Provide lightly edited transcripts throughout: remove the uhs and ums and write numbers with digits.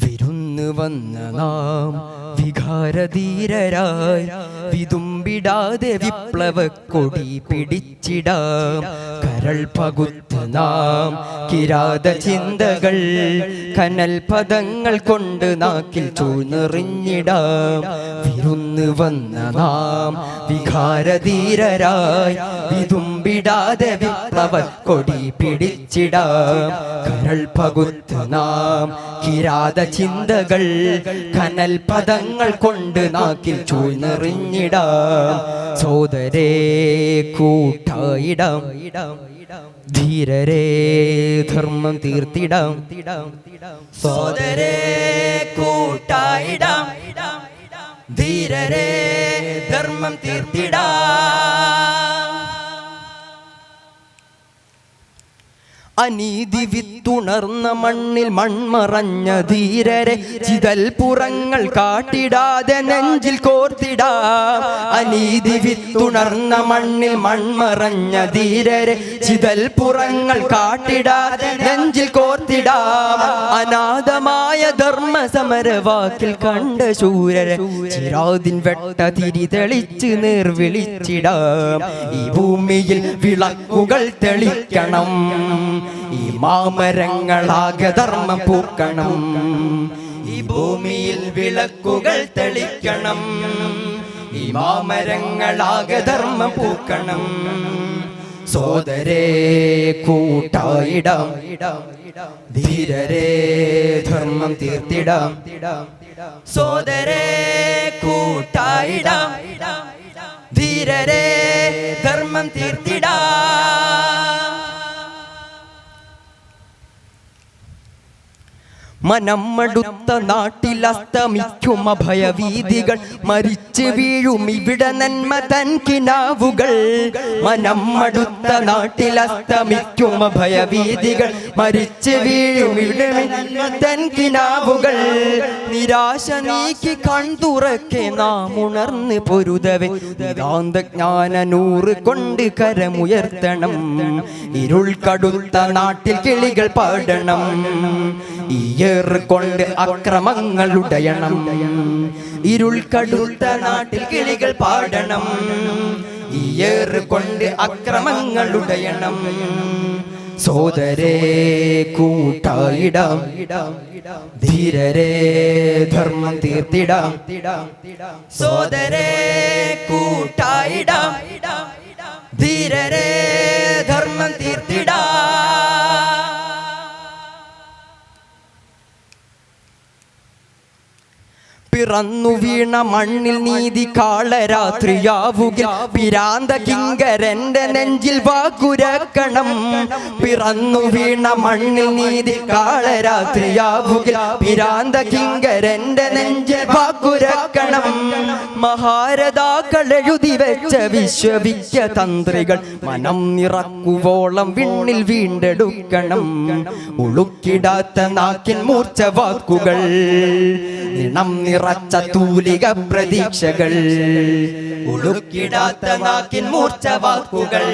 വിരുന്ന് വന്ന നാം വികാരധീരരായി വിതുമ്പിടാതെ വിപ്ലവക്കൊടി പിടിച്ചിടാം. കരൾ പകുത്ത് നാം കിരാത ചിന്തകൾ കനൽ പദങ്ങൾ കൊണ്ട് നാക്കിൽ ചൂഴ്ന്നെറിഞ്ഞിടാം. വിരുന്ന് വന്ന നാം വികാരധീരരായി വിതുമ്പിടാതെ വിപ്ലവക്കൊടി പിടിച്ചിടാം. കരൾ പകുത്ത് നാം കിരാത ചിന്തകൾ കനൽ പദങ്ങൾ കൊണ്ട് നാക്കിൽ ചൂഴ്ന്നെറിഞ്ഞിടാം. സോദരേ കൂട്ടായിടാം, ധീരരേ ധർമ്മം തീർത്തിടാം. സോദരേ കൂട്ടായിടാം, ധീരരേ ധർമ്മം തീർത്തിടാം. അനീതി വിത്തുണർന്ന മണ്ണിൽ മൺമറഞ്ഞ ധീരരെ ചിതൽ പുറങ്ങൾ കാട്ടിടാതെ നെഞ്ചിൽ കോർത്തിടാം. അനീതി വിത്തുണർന്ന മണ്ണിൽ മൺമറഞ്ഞ ധീരരെ ചിതൽ പുറങ്ങൾ കാട്ടിടാതെ നെഞ്ചിൽ കോർത്തിടാം. അനാഥമായ ധർമ്മ സമരവാക്കിൽ കണ്ട ശൂരരെ ചിരാതിൻ വെട്ട തിരി തെളിച്ച് നേർവിളിച്ചിടാം. ഈ ഭൂമിയിൽ വിളക്കുകൾ തെളിക്കണം, ഈ മാമരങ്ങളാകെ ധർമ്മം പൂക്കണം. ഈ ഭൂമിയിൽ വിളക്കുകൾ തെളിക്കണം, ഈ മാമരങ്ങളാകെ ധർമ്മം പൂക്കണം. സോദരേ കൂട്ടായിടാം, ധീരരേ ധർമ്മം തീർത്തിടാം. സോദരേ കൂട്ടായിടാം, ധീരരേ ധർമ്മം തീർത്തിടാം. മനം മടുത്ത നാട്ടിൽ അസ്തമിക്കും അഭയവീതികൾ, മരിച്ചു വീഴും ഇവിടെ നന്മ തൻ കിനാവുകൾ. മനം മടുത്ത നാട്ടിൽ അസ്തമിക്കും അഭയവീതികൾ, മരിച്ചു വീഴും ഇവിടെ നന്മ തൻ കിനാവുകൾ. നിരാശ നീക്കി കൺതുറക്കെ നാം ഉണർന്ന് പൊരുതവേ വേദാന്തജ്ഞാന നൂറ് കൊണ്ട് കരമുയർത്തണം. ഇരുൾ കടുത്ത നാട്ടിൽ കിളികൾ പാടണം, കൊണ്ട് അക്രമങ്ങൾ ഉടയണം. ഇരുൾ കടുത്ത നാട്ടിൽ കിളികൾ പാടണം, കൊണ്ട് അക്രമങ്ങൾ ഉടയണം. സോദരേ കൂട്ടായിടാം, ധീരരേ ധർമ്മം തീർത്തിടാം. സോദരേ കൂട്ടായിടാം, ധീരരേ ധർമ്മം തീർത്തിടാം. പിറന്നു വീണ മണ്ണിൽ നീതി കാളരാത്രിയാവുകിൽ പിരാന്ത കിങ്കരന്റെ നെഞ്ചിൽ വാക്കുരക്കണം. പിറന്നു വീണ മണ്ണിൽ നീതി കാളരാത്രിയാവുകിൽ പിരാന്ത കിങ്കരന്റെ നെഞ്ചിൽ വാക്കുരക്കണം. മഹാരഥാക്കൾ എഴുതി വെച്ച വിശ്വവിഖ്യ തന്ത്രികൾ മനം നിറക്കുവോളം വിണ്ണിൽ വീണ്ടെടുക്കണം. ഉളുക്കിടാത്ത നാക്കിൻ മൂർച്ച വാക്കുകൾ, നിണം നിറച്ച തൂലിക പ്രതീക്ഷകൾ. ഉളുക്കിടാത്ത നാക്കിൻ മൂർച്ച വാക്കുകൾ,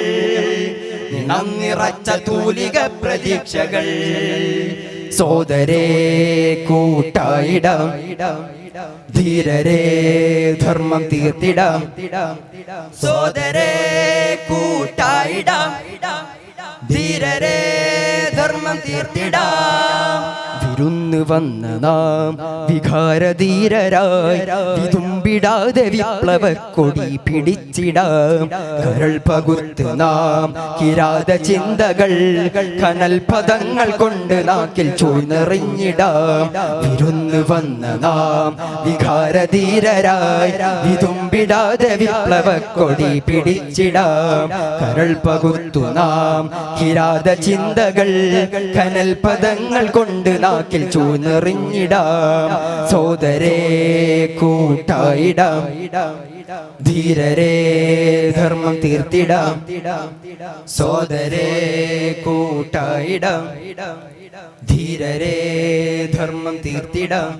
നിണം നിറച്ച തൂലിക പ്രതീക്ഷകൾ. സോദരേ കൂട്ടായിടാം, ധീരരേ ധർമ്മം തീർത്തിടാം. സോദരേ കൂട്ടായിടാം, ധീരരേ ധർമ്മം തീർത്തിടാം. വിരുന്ന് വന്ന നാം വികാരധീരരായി വിതുമ്പിടാതെ വിപ്ലവക്കൊടി പിടിച്ചിടാം. കരൾ പകുത്ത് നാം കിരാത ചിന്തകൾ കനൽ പദങ്ങൾ കൊണ്ട് നാക്കിൽ ചൂഴ്ന്നെറിഞ്ഞിടാം. വിരുന്ന് വന്ന നാം വികാരധീരരായി വിതുമ്പിടാതെ വിപ്ലവക്കൊടി പിടിച്ചിടാം. കരൾ പകുത്തു നാം കിരാത ചിന്തകൾ കനൽ പദങ്ങൾ കൊണ്ട് നാക്കിൽ ചൂഴ്ന്നെറിഞ്ഞിടാം. സോദരേ കൂട്ടായിടാം, ധീരരേ ധർമ്മം തീർത്തിടാം. സോദരേ കൂട്ടായിടാം, ധീരരേ ധർമ്മം തീർത്തിടാം.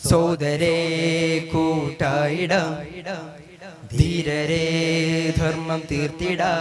സോദരേ കൂട്ടായിടാം, ധീരരേ ധർമ്മം തീർത്തിടാം.